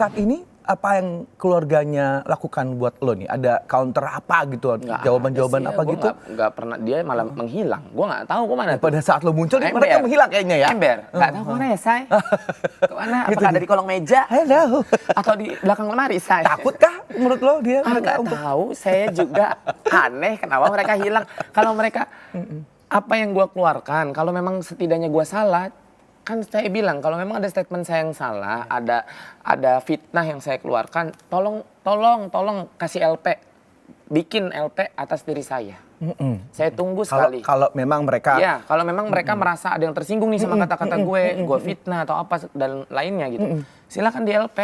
saat ini apa yang keluarganya lakukan buat lo nih? Ada counter apa gitu? Jawaban-jawaban apa gitu? Nggak pernah, dia malah menghilang. Gue nggak tahu kemana. Pada saat lo muncul, mereka menghilang kayaknya ya? Ember, nggak tahu kemana ya, Say? Kemana? Gitu Apakah ada di kolong meja? Hello. Atau di belakang lemari, Say? Takutkah menurut lo dia? Nggak tahu, saya juga aneh kenapa mereka hilang. Kalau mereka, apa yang gue keluarkan, kalau memang setidaknya gue salah, kan saya bilang kalau memang ada statement saya yang salah, ada fitnah yang saya keluarkan, tolong kasih LP, bikin LP atas diri saya. Saya tunggu sekali. Kalau memang mereka, ya kalau memang mereka merasa ada yang tersinggung nih sama kata-kata gue fitnah atau apa dan lainnya gitu, silakan di LP,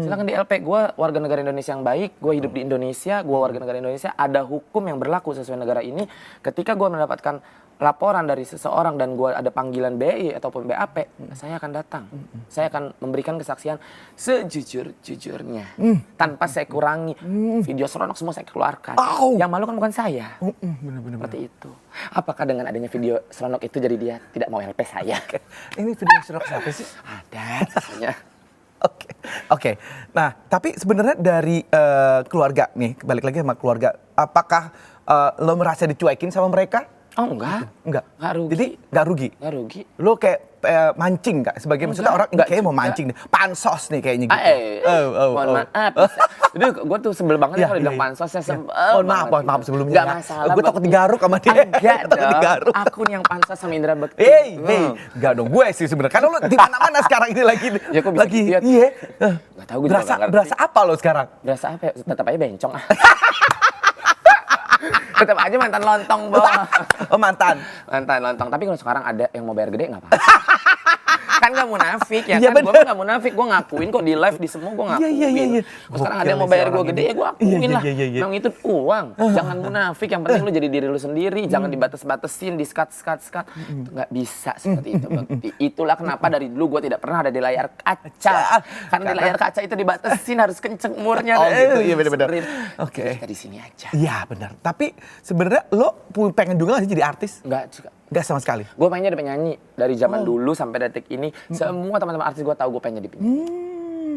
silakan di LP. Gue warga negara Indonesia yang baik, gue hidup di Indonesia, gue warga negara Indonesia, ada hukum yang berlaku sesuai negara ini. Ketika gue mendapatkan laporan dari seseorang dan gue ada panggilan BI ataupun BAP, saya akan datang. Saya akan memberikan kesaksian sejujur-jujurnya. Tanpa saya kurangi. Video seronok semua saya keluarkan. Yang malu kan bukan saya. Bener-bener. Seperti itu. Apakah dengan adanya video seronok itu jadi dia tidak mau LP saya? Ini video seronok siapa sih? Ada. Maksudnya. Oke. Nah, tapi sebenarnya dari keluarga nih, balik lagi sama keluarga, apakah lo merasa dicuekin sama mereka? Oh enggak. Enggak rugi. Jadi enggak rugi? Enggak rugi. Lo kayak mancing enggak? Sebagai maksudnya orang ini kayaknya mau mancing nih. Pansos nih kayaknya gitu. Mohon maaf. Jadi gue tuh sebel banget kalau bilang pansos, saya sebel. Mohon maaf sebelumnya. Enggak masalah. Gue takut digaruk sama dia. Enggak dong. Akun yang pansos sama Indra Bekti. Enggak dong. Gue sih sebenarnya. Karena lo di mana-mana sekarang ini lagi. Ya kok bisa lagi. gitu ya? Iya. Enggak tahu gue juga enggak ngerti. Berasa apa lo sekarang? Berasa apa ya? Tetap aja bencong. Tetap aja mantan lontong, Bo. Oh, mantan lontong. Tapi kalau sekarang ada yang mau bayar gede nggak apa-apa. Kan gak munafik ya, kan? Gue gak munafik, gue ngakuin kok di live di semua gue ngakuin. Iya. Sekarang ada yang mau bayar gue gede ya gue akuin lah. Iya. Memang itu uang, jangan munafik. Yang penting lu jadi diri lu sendiri, jangan dibatas-batasin, di-skat. Itu gak bisa seperti itu. Itulah kenapa dari dulu gue tidak pernah ada di layar kaca. Karena di layar kaca itu dibatasin, harus kenceng umurnya. Oh gitu, iya benar. Oke. Kita di sini aja. Iya benar. Tapi sebenarnya lo pengen juga gak sih jadi artis? Enggak juga. Enggak sama sekali? Gue pengennya jadi penyanyi. Dari zaman dulu sampai detik ini, semua teman-teman artis gue tahu gue pengen jadi penyanyi.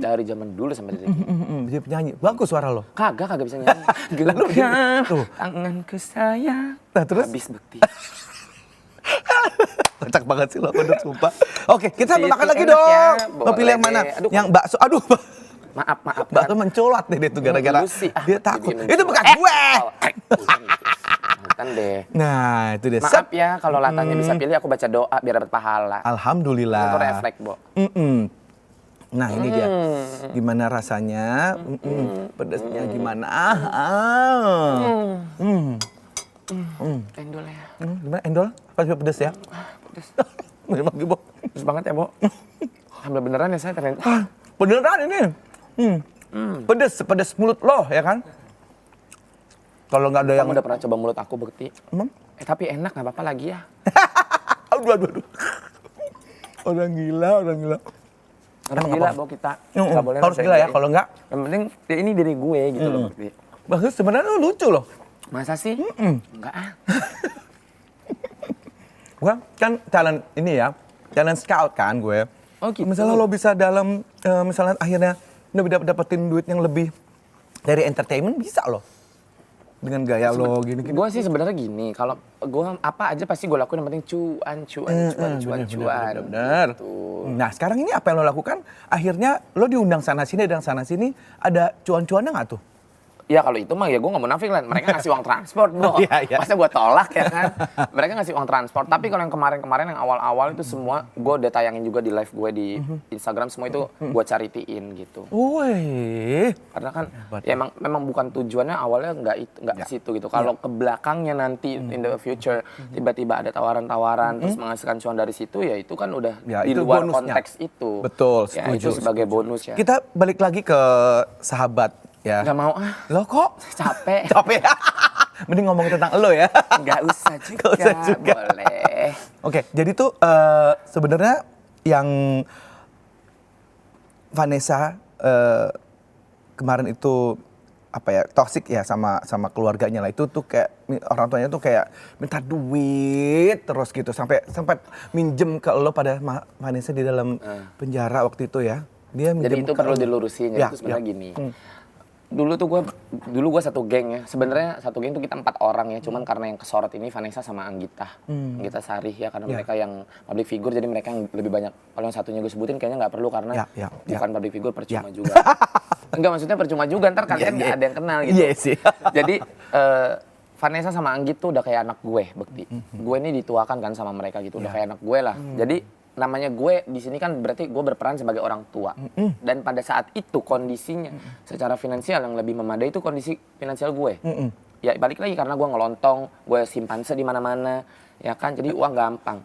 Dari zaman dulu sampai detik ini. Jadi penyanyi. Bagus suara lo. Kagak bisa nyanyi. Gelapnya tanganku sayang. Nah terus? Habis Bekti. Kocak banget sih lo, bener sumpah. Oke, kita mau makan lagi enak dong. ya, Mau pilih yang mana? Aduh, yang bakso. Aduh. Maaf. Bakso mencolot nih dia tuh gara-gara dia takut. Itu bukan gue. Bukan deh. Nah, itu dia. Maaf ya kalau latanya bisa pilih, aku baca doa biar dapat pahala. Alhamdulillah. Itu refleks, Bo. Nah, ini dia. Gimana rasanya? Pedasnya gimana? Endol ya. Gimana endol? Apa juga pedas ya? Pedas. Memang gitu. Pedas banget ya, Bo. Alhamdulillah beneran ya saya ternyata. Beneran ini. Pedas mulut lo ya kan? Kalau nggak ada yang udah pernah coba mulut aku Bekti? Emang? Tapi enak, nggak apa-apa lagi ya. Aduh. Orang gila. Orang gila, Bo, kita. Nggak boleh harus gila ya, kalau nggak. Yang penting ya ini diri gue gitu loh, Bekti. Bagus, sebenarnya lo lucu loh. Masa sih? Enggak ah. Gue kan talent ini ya, talent scout kan gue. Oh gitu. Misalnya lo bisa dalam, misalnya akhirnya lo dapetin duit yang lebih dari entertainment, bisa loh. Dengan gaya lo gini. Gue sih sebenarnya gini, kalau gue apa aja pasti gue lakuin yang penting cuan. Bener. Gitu. Nah sekarang ini apa yang lo lakukan? Akhirnya lo diundang sana sini dan sana sini, ada cuan-cuannya nggak tuh? Ya kalau itu mah ya gue gak munafik lah, mereka ngasih uang transport Bo. Iya. Masa gue tolak ya kan. Mereka ngasih uang transport, tapi kalau yang kemarin yang awal-awal itu semua gue udah tayangin juga di live gue di Instagram, semua itu gue charityin gitu. Wih. Karena kan ya memang bukan tujuannya awalnya nggak ke situ gitu. Kalau ke belakangnya nanti in the future tiba-tiba ada tawaran-tawaran terus menghasilkan cuan dari situ, ya itu kan udah ya, di itu luar bonusnya. konteks itu. Betul, ya, setuju. itu sebagai bonus ya. Kita balik lagi ke sahabat. Ya. Gak mau ah. Lo kok? Capek. Mending ngomongin tentang lo ya. Gak usah juga. Boleh. Oke, jadi tuh sebenarnya yang Vanessa kemarin itu apa ya, toxic ya sama keluarganya lah, itu tuh kayak orang tuanya tuh kayak minta duit terus gitu sampai minjem ke lo pada Vanessa di dalam penjara waktu itu ya. Dia Jadi minjem itu ke perlu lu. dilurusin. Jadi Ya, itu sebenarnya ya. gini. Dulu gue satu geng ya. Sebenarnya satu geng tuh kita 4 orang ya. Cuman karena yang kesorot ini Vanessa sama Anggita. Anggita Sarih ya, karena Ya. mereka yang public figure, jadi mereka yang lebih banyak. Kalau yang satunya gue sebutin kayaknya nggak perlu karena Ya. bukan public figure, percuma Ya. juga. Enggak, maksudnya percuma juga, ntar kalian nggak ada yang kenal gitu. Iya sih. Jadi Vanessa sama Anggit tuh udah kayak anak gue, Bekti. Gue ini dituakan kan sama mereka gitu, udah kayak anak gue lah. Jadi namanya gue di sini kan berarti gue berperan sebagai orang tua. Dan pada saat itu kondisinya secara finansial yang lebih memadai itu kondisi finansial gue. Ya balik lagi karena gue ngelontong, gue simpanse di mana-mana, ya kan. Jadi uang gampang.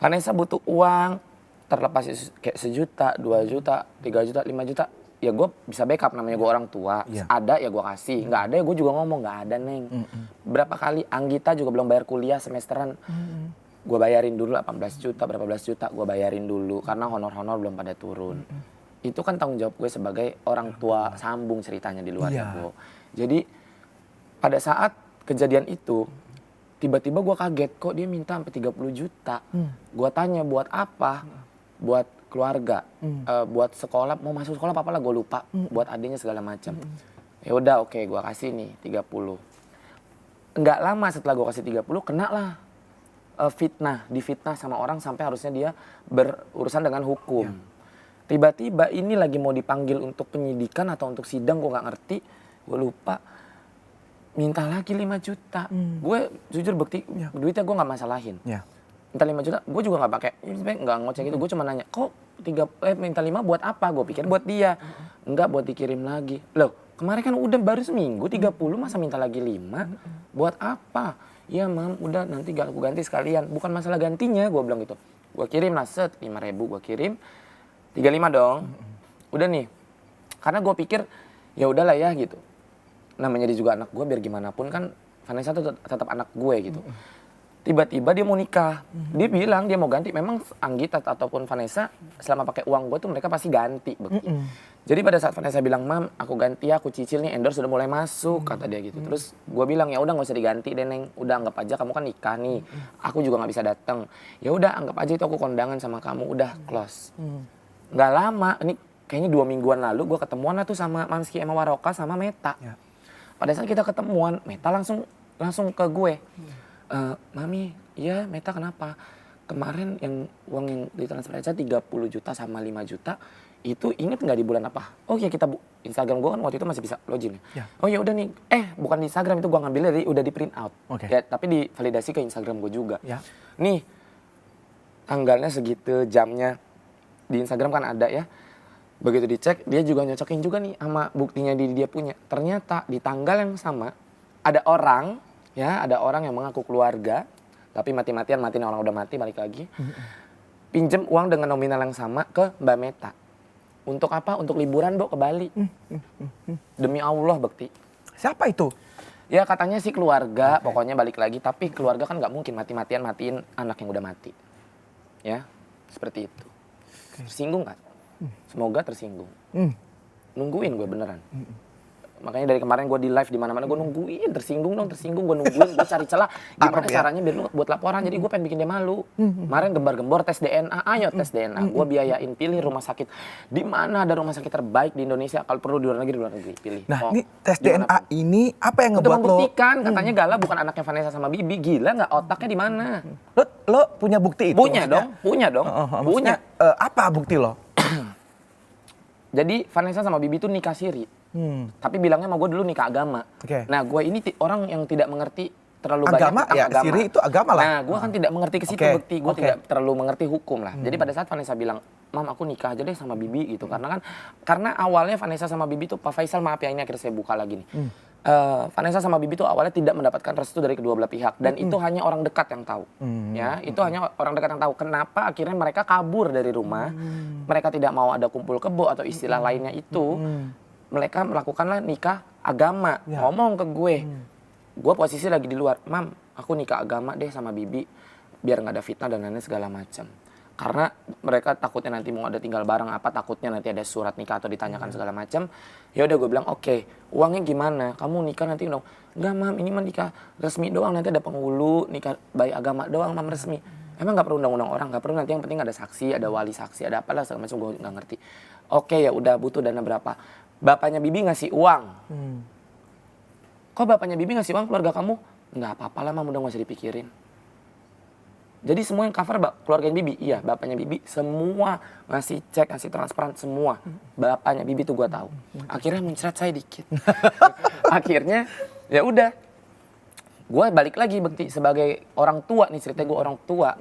Vanessa butuh uang, terlepas kayak 1 juta, 2 juta, 3 juta, 5 juta. Ya gue bisa backup, namanya gue orang tua. Ada ya gue kasih, nggak ada ya gue juga ngomong nggak ada Neng. Berapa kali Anggita juga belum bayar kuliah semesteran. Gue bayarin dulu 18 juta, berapa belas juta gue bayarin dulu karena honor-honor belum pada turun. Itu kan tanggung jawab gue sebagai orang tua sambung ceritanya di luar itu. Jadi pada saat kejadian itu tiba-tiba gue kaget kok dia minta sampai 30 juta. Gue tanya buat apa? Buat keluarga, buat sekolah, mau masuk sekolah apa lah gue lupa, buat adiknya segala macam. Ya udah oke, gue kasih nih 30. Enggak lama setelah gue kasih 30 kena lah difitnah sama orang sampai harusnya dia berurusan dengan hukum. Tiba-tiba ini lagi mau dipanggil untuk penyidikan atau untuk sidang, gue nggak ngerti, gue lupa. Minta lagi 5 juta. Gue jujur Bekti, duitnya gue nggak masalahin. Minta 5 juta, gue juga nggak pakai, nggak ngoceh gitu. Gue cuma nanya, kok minta 5 buat apa? Gue pikir buat dia. Enggak, buat dikirim lagi. Loh, kemarin kan udah baru seminggu 30, masa minta lagi 5? Buat apa? Ya mam, udah nanti aku ganti sekalian. Bukan masalah gantinya, gue bilang gitu. Gue kirim lah, 5.000 gue kirim. 35 dong. Udah nih, karena gue pikir ya udahlah ya gitu. Namanya dia juga anak gue, biar gimana pun kan Vanessa tuh tetap anak gue gitu. Tiba-tiba dia mau nikah. Dia bilang dia mau ganti. Memang Anggita ataupun Vanessa selama pakai uang gue tuh mereka pasti ganti. Jadi pada saat Vanessa bilang, mam aku ganti ya, aku cicil nih, endorse sudah mulai masuk, kata dia gitu. Terus gue bilang ya udah nggak usah diganti deh Neng. Udah anggap aja kamu kan nikah nih. Aku juga nggak bisa datang. Ya udah anggap aja itu aku kondangan sama kamu. Udah close. Nggak lama, ini kayaknya 2 mingguan lalu gue ketemuan lah tuh sama Mamski Emma Waroka sama Meta. Pada saat kita ketemuan, Meta langsung ke gue. Mami, iya Meta kenapa? Kemarin yang uang yang ditransfer aja 30 juta sama 5 juta, itu inget nggak di bulan apa? Oh iya kita Instagram gue kan waktu itu masih bisa login ya. Oh ya udah nih, bukan di Instagram itu gue ngambilnya udah di print out. Ya tapi divalidasi ke Instagram gue juga. Nih, tanggalnya segitu, jamnya di Instagram kan ada ya. Begitu dicek, dia juga nyocokin juga nih sama buktinya dia punya. Ternyata di tanggal yang sama ada orang yang mengaku keluarga, tapi mati-matian matiin orang udah mati balik lagi. Pinjem uang dengan nominal yang sama ke Mbak Meta. Untuk apa? Untuk liburan ke Bali. Demi Allah Bekti. Siapa itu? Ya katanya sih keluarga, pokoknya balik lagi. Tapi keluarga kan nggak mungkin mati-matian matiin anak yang udah mati. Ya, seperti itu. Tersinggung kan? Semoga tersinggung. Nungguin gue beneran. Makanya dari kemarin gue di live di mana-mana gue nungguin, tersinggung gue nungguin, gue cari celah gimana caranya biar lu buat laporan. Jadi gue pengen bikin dia malu. Kemarin gembar-gembor tes DNA, ayo tes DNA. Gue biayain, pilih rumah sakit. Di mana ada rumah sakit terbaik di Indonesia? Kalau perlu di luar negeri pilih. Nah, ini tes DNA ini apa yang untuk ngebuat lo? membuktikan katanya Gala bukan anaknya Vanessa sama Bibi. Gila nggak, otaknya di mana? Lo punya bukti itu? Punya dong. Punya. Apa bukti lo? Jadi Vanessa sama Bibi tuh nikah siri. Tapi bilangnya sama gue dulu nikah agama. Nah gue ini orang yang tidak mengerti terlalu agama, banyak tentang agama. Siri itu agama lah. Nah gue kan tidak mengerti ke situ Bekti. Gue tidak terlalu mengerti hukum lah. Jadi pada saat Vanessa bilang, mam aku nikah aja deh sama Bibi gitu. Karena awalnya Vanessa sama Bibi tuh, Pak Faisal maaf ya ini akhirnya saya buka lagi nih. Vanessa sama Bibi tuh awalnya tidak mendapatkan restu dari kedua belah pihak. Dan itu hanya orang dekat yang tahu. Ya, itu hanya orang dekat yang tahu. Kenapa akhirnya mereka kabur dari rumah. Mereka tidak mau ada kumpul kebo atau istilah lainnya itu. Mereka melakukanlah nikah agama. Ngomong ke gue posisi lagi di luar, mam aku nikah agama deh sama Bibi biar nggak ada fitnah dan lain-lain segala macam. Karena mereka takutnya nanti mau ada tinggal bareng apa, takutnya nanti ada surat nikah atau ditanyakan segala macam. Ya udah gue bilang oke, uangnya gimana? Kamu nikah nanti dong? Enggak mam, ini mah nikah resmi doang, nanti ada penghulu, nikah bayi agama doang mam resmi. Emang nggak perlu undang-undang orang, nggak perlu, nanti yang penting ada saksi, ada wali saksi, ada apalah segala macam, gue nggak ngerti. Oke ya udah, butuh dana berapa? Bapaknya Bibi ngasih uang. Kok bapaknya Bibi ngasih uang keluarga kamu? Nggak apa-apa lah, Mam, udah nggak usah dipikirin. Jadi semua yang cover keluarga Bibi, iya bapaknya Bibi semua ngasih cek, ngasih transparan semua. Bapaknya Bibi tuh gue tahu. Akhirnya mencret saya dikit. Akhirnya ya udah, gue balik lagi Bekti sebagai orang tua nih, ceritanya gue orang tua.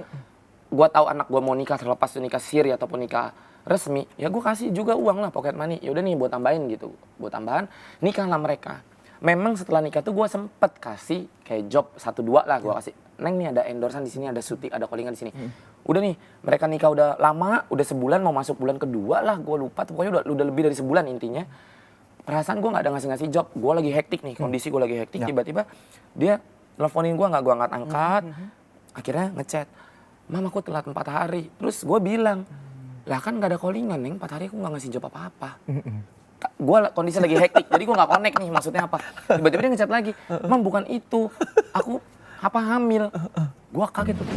Gue tahu anak gue mau nikah, terlepas tuh nikah siri ataupun nikah resmi, ya gue kasih juga uang lah, pocket money. Ya udah nih buat tambahin gitu, buat tambahan nikahlah mereka. Memang setelah nikah tuh gue sempet kasih kayak job 1-2 lah gue kasih. Neng nih ada endorsean di sini, ada syuting, ada callingan di sini. Udah nih, mereka nikah udah lama, udah sebulan mau masuk bulan kedua lah, gue lupa. Pokoknya udah lebih dari sebulan intinya. Perasaan gue nggak ada ngasih job, gue lagi hektik nih, kondisi gue lagi hektik. Tiba-tiba dia nelfonin gue, nggak gue angkat. Akhirnya ngechat, Mam aku telat 4 hari. Terus gue bilang, lah kan nggak ada callingan Neng, 4 hari aku nggak ngasih job apa-apa. Gue kondisi lagi hektik, jadi gue nggak connect nih maksudnya apa. Tiba-tiba dia ngechat lagi, Mam bukan itu, aku hamil. Gue kaget tuh.